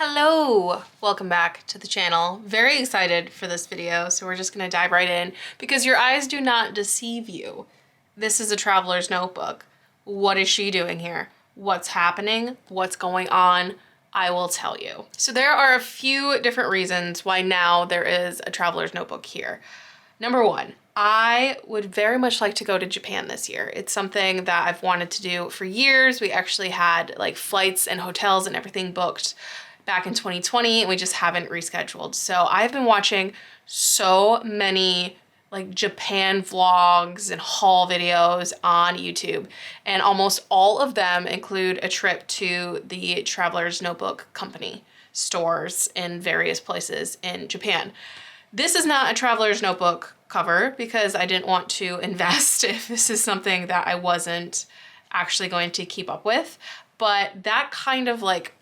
Hello, welcome back to the channel. Very excited for this video, so we're just gonna dive right in because your eyes do not deceive you. This is a traveler's notebook. What is she doing here? What's happening? What's going on? I will tell you. So there are a few different reasons why now there is a traveler's notebook here. Number one, I would very much like to go to Japan this year. It's something that I've wanted to do for years. We actually had like flights and hotels and everything booked back in 2020 and we just haven't rescheduled. So I've been watching so many like Japan vlogs and haul videos on YouTube, and almost all of them include a trip to the Traveler's Notebook Company stores in various places in Japan. This is not a Traveler's Notebook cover because I didn't want to invest if this is something that I wasn't actually going to keep up with. But that kind of like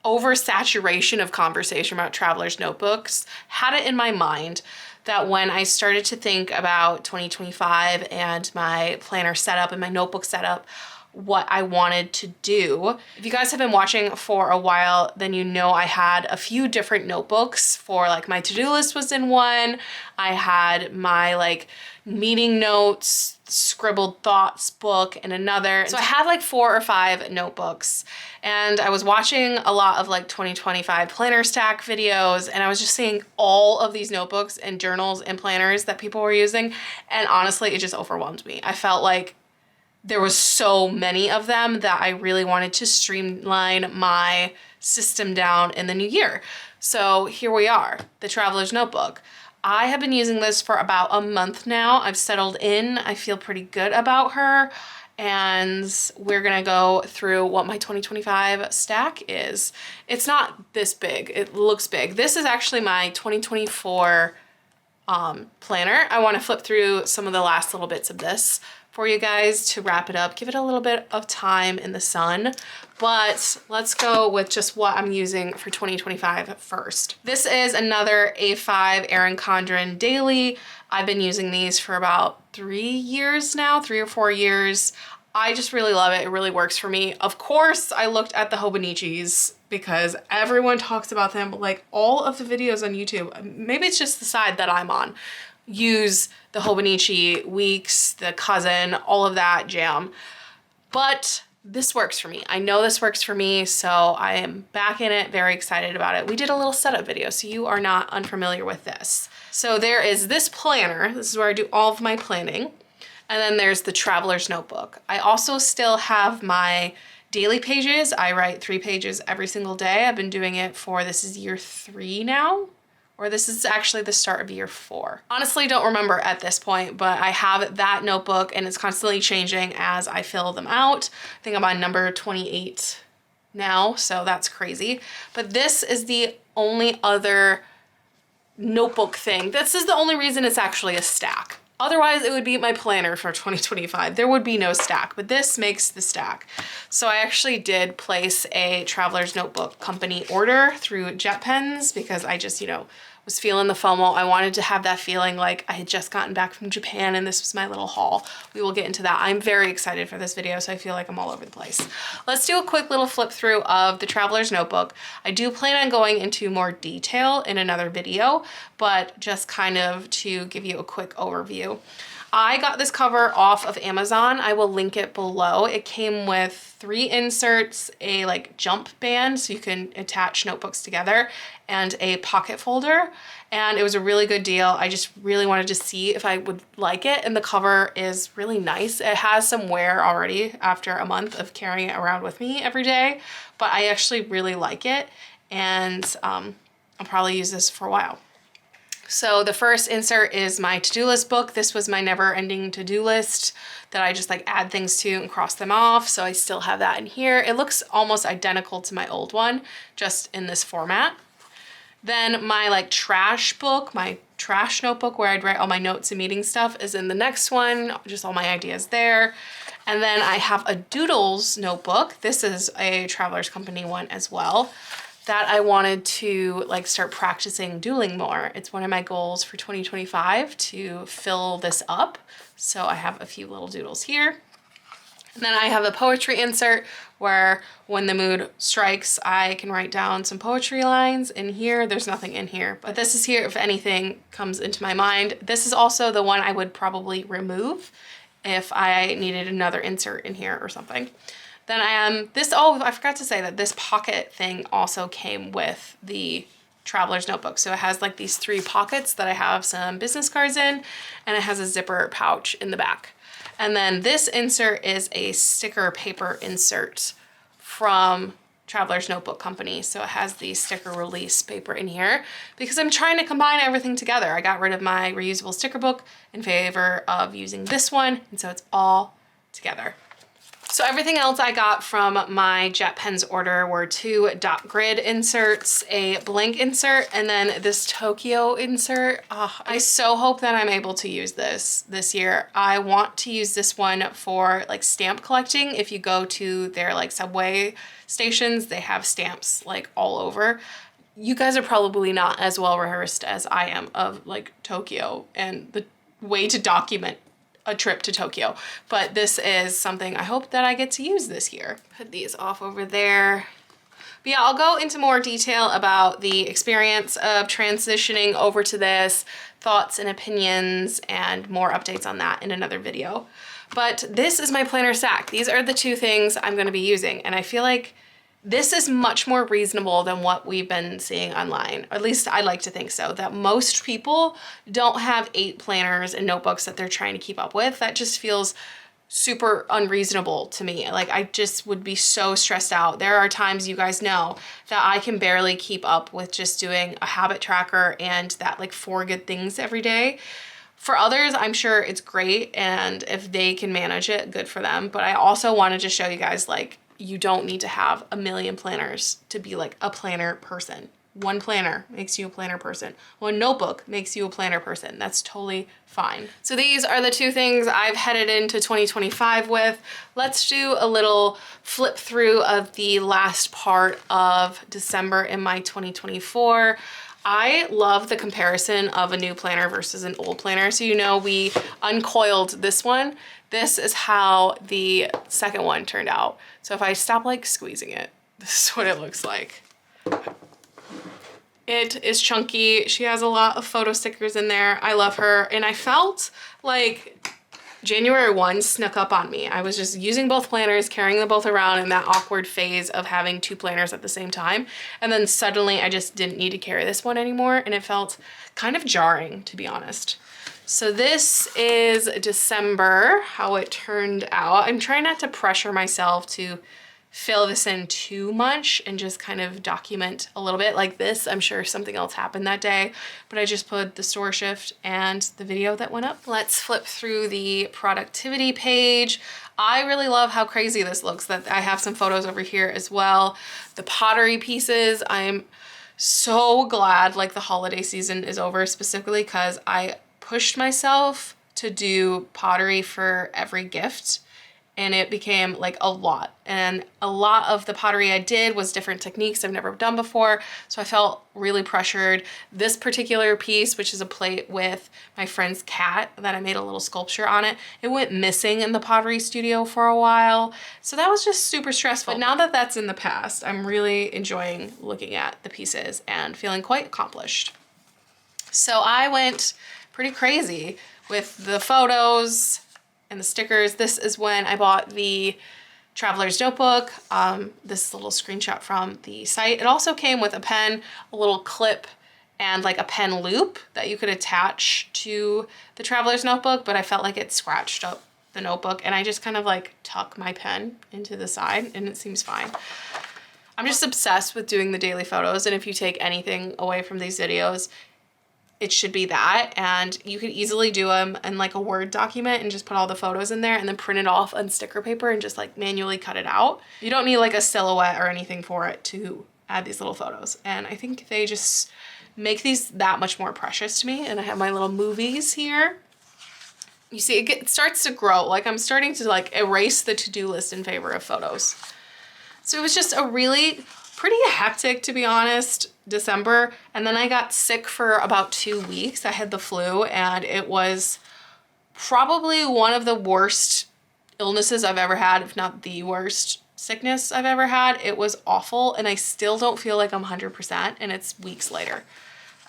oversaturation of conversation about traveler's notebooks had it in my mind that when I started to think about 2025 and my planner setup and my notebook setup, what I wanted to do. If you guys have been watching for a while, then you know I had a few different notebooks for like my to-do list was in one. I had my like meeting notes, scribbled thoughts book in another. So I had like 4 or 5 notebooks, and I was watching a lot of like 2025 planner stack videos, and I was just seeing all of these notebooks and journals and planners that people were using. And honestly, it just overwhelmed me. I felt like there was so many of them that I really wanted to streamline my system down in the new year. So here we are, the Traveler's Notebook. I have been using this for about a month now. I've settled in. I feel pretty good about her. And we're gonna go through what my 2025 stack is. It's not this big, it looks big. This is actually my 2024 planner. I wanna flip through some of the last little bits of this for you guys to wrap it up, give it a little bit of time in the sun. But let's go with just what I'm using for 2025 first. This is another A5 Erin Condren Daily. I've been using these for about 3 years now, 3 or 4 years. I just really love it. It really works for me. Of course, I looked at the Hobonichis because everyone talks about them. Like all of the videos on YouTube, maybe it's just the side that I'm on, use the Hobonichi, Weeks, the Cousin, all of that jam. But this works for me. I know this works for me, so I am back in it, very excited about it. We did a little setup video, so you are not unfamiliar with this. So there is this planner. This is where I do all of my planning. And then there's the Traveler's Notebook. I also still have my daily pages. I write 3 pages every single day. I've been doing it for, this is year 3 now. Or this is actually the start of year 4. Honestly, don't remember at this point, but I have that notebook and it's constantly changing as I fill them out. I think I'm on number 28 now, so that's crazy. But this is the only other notebook thing. This is the only reason it's actually a stack. Otherwise, it would be my planner for 2025. There would be no stack, but this makes the stack. So I actually did place a Traveler's Notebook Company order through JetPens because I just, was feeling the FOMO. I wanted to have that feeling like I had just gotten back from Japan and this was my little haul. We will get into that. I'm very excited for this video, so I feel like I'm all over the place. Let's do a quick little flip through of the Traveler's Notebook. I do plan on going into more detail in another video, but just kind of to give you a quick overview. I got this cover off of Amazon. I will link it below. It came with 3 inserts, a like jump band so you can attach notebooks together, and a pocket folder. And it was a really good deal. I just really wanted to see if I would like it. And the cover is really nice. It has some wear already after a month of carrying it around with me every day, but I actually really like it. And I'll probably use this for a while. So the first insert is my to-do list book. This was my never-ending to-do list that I just like add things to and cross them off. So I still have that in here. It looks almost identical to my old one, just in this format. Then my like trash book, my trash notebook where I'd write all my notes and meeting stuff is in the next one, just all my ideas there. And then I have a doodles notebook. This is a Traveler's Company one as well, that I wanted to like start practicing doodling more. It's one of my goals for 2025 to fill this up. So I have a few little doodles here. And then I have a poetry insert where when the mood strikes, I can write down some poetry lines. In here, there's nothing in here, but this is here if anything comes into my mind. This is also the one I would probably remove if I needed another insert in here or something. Then I am oh, I forgot to say that this pocket thing also came with the traveler's notebook. So it has like these 3 pockets that I have some business cards in, and it has a zipper pouch in the back. And then this insert is a sticker paper insert from Traveler's Notebook Company. So it has the sticker release paper in here because I'm trying to combine everything together. I got rid of my reusable sticker book in favor of using this one, and so it's all together. So everything else I got from my Jet Pens order were 2 dot grid inserts, a blank insert, and then this Tokyo insert. Oh, I so hope that I'm able to use this year. I want to use this one for like stamp collecting. If you go to their like subway stations, they have stamps like all over. You guys are probably not as well rehearsed as I am of like Tokyo and the way to document a trip to Tokyo, but this is something I hope that I get to use this year. Put these off over there. But yeah, I'll go into more detail about the experience of transitioning over to this, thoughts and opinions, and more updates on that in another video. But this is my planner stack. These are the 2 things I'm going to be using, and I feel like this is much more reasonable than what we've been seeing online. Or at least I like to think so, that most people don't have 8 planners and notebooks that they're trying to keep up with. That just feels super unreasonable to me. Like I just would be so stressed out. There are times, you guys know, that I can barely keep up with just doing a habit tracker and that like 4 good things every day. For others, I'm sure it's great, and if they can manage it, good for them. But I also wanted to show you guys like, you don't need to have a million planners to be like a planner person. 1 planner makes you a planner person. 1 notebook makes you a planner person. That's totally fine. So these are the 2 things I've headed into 2025 with. Let's do a little flip through of the last part of December in my 2024. I love the comparison of a new planner versus an old planner. So you know, we uncoiled this one. This is how the second one turned out. So if I stop like squeezing it, this is what it looks like. It is chunky. She has a lot of photo stickers in there. I love her. And I felt like January 1 snuck up on me. I was just using both planners, carrying them both around in that awkward phase of having 2 planners at the same time. And then suddenly I just didn't need to carry this one anymore. And it felt kind of jarring, to be honest. So this is December, how it turned out. I'm trying not to pressure myself to fill this in too much and just kind of document a little bit like this. I'm sure something else happened that day, but I just put the store shift and the video that went up. Let's flip through the productivity page. I really love how crazy this looks. That I have some photos over here as well. The pottery pieces, I'm so glad like the holiday season is over, specifically because I pushed myself to do pottery for every gift, and it became like a lot. And a lot of the pottery I did was different techniques I've never done before, so I felt really pressured. This particular piece, which is a plate with my friend's cat that I made a little sculpture on it, it went missing in the pottery studio for a while, so that was just super stressful. But now that that's in the past, I'm really enjoying looking at the pieces and feeling quite accomplished. So I went pretty crazy with the photos and the stickers. This is when I bought the Traveler's Notebook. This little screenshot from the site. It also came with a pen, a little clip, and like a pen loop that you could attach to the Traveler's Notebook, but I felt like it scratched up the notebook, and I just kind of like tuck my pen into the side and it seems fine. I'm just obsessed with doing the daily photos, and if you take anything away from these videos, it should be that. And you could easily do them in like a Word document and just put all the photos in there and then print it off on sticker paper and just like manually cut it out. You don't need like a silhouette or anything for it to add these little photos. And I think they just make these that much more precious to me. And I have my little movies here. You see, it starts to grow. Like I'm starting to like erase the to-do list in favor of photos. So it was just a really pretty hectic, to be honest, December. And then I got sick for about 2 weeks. I had the flu, and it was probably one of the worst illnesses I've ever had, if not the worst sickness I've ever had. It was awful, and I still don't feel like I'm 100%, and it's weeks later.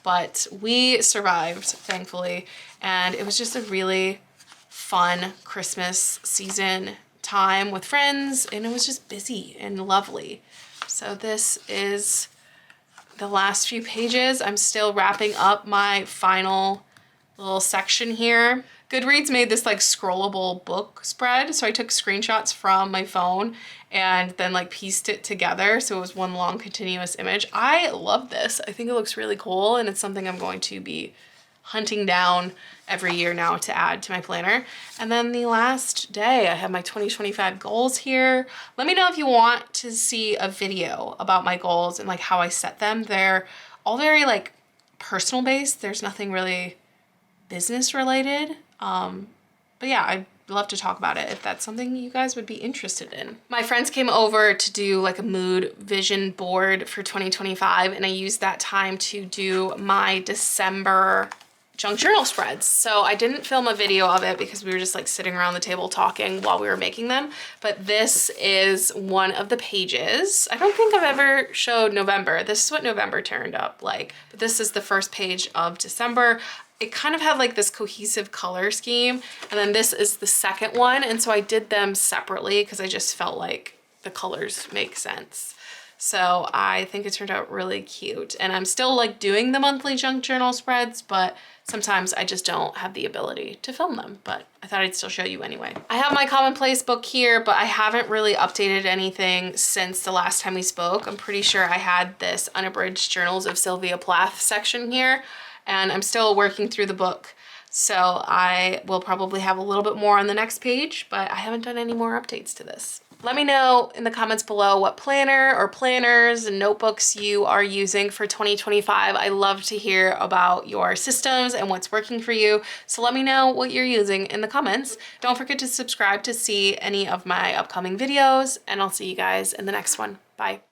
But we survived, thankfully, and it was just a really fun Christmas season time with friends, and it was just busy and lovely. So this is the last few pages. I'm still wrapping up my final little section here. Goodreads made this like scrollable book spread, so I took screenshots from my phone and then like pieced it together so it was one long continuous image. I love this. I think it looks really cool, and it's something I'm going to be hunting down every year now to add to my planner. And then the last day, I have my 2025 goals here. Let me know if you want to see a video about my goals and like how I set them. They're all very like personal based. There's nothing really business related. But yeah, I'd love to talk about it if that's something you guys would be interested in. My friends came over to do like a mood vision board for 2025, and I used that time to do my December junk journal spreads. So I didn't film a video of it because we were just like sitting around the table talking while we were making them. But this is one of the pages. I don't think I've ever showed November. This is what November turned up like. But this is the first page of December. It kind of had like this cohesive color scheme, and then this is the second one, and so I did them separately because I just felt like the colors make sense. So I think it turned out really cute, and I'm still like doing the monthly junk journal spreads, but sometimes I just don't have the ability to film them, but I thought I'd still show you anyway. I have my Commonplace book here, but I haven't really updated anything since the last time we spoke. I'm pretty sure I had this Unabridged Journals of Sylvia Plath section here, and I'm still working through the book. So I will probably have a little bit more on the next page, but I haven't done any more updates to this. Let me know in the comments below what planner or planners and notebooks you are using for 2025. I love to hear about your systems and what's working for you. So let me know what you're using in the comments. Don't forget to subscribe to see any of my upcoming videos, and I'll see you guys in the next one. Bye.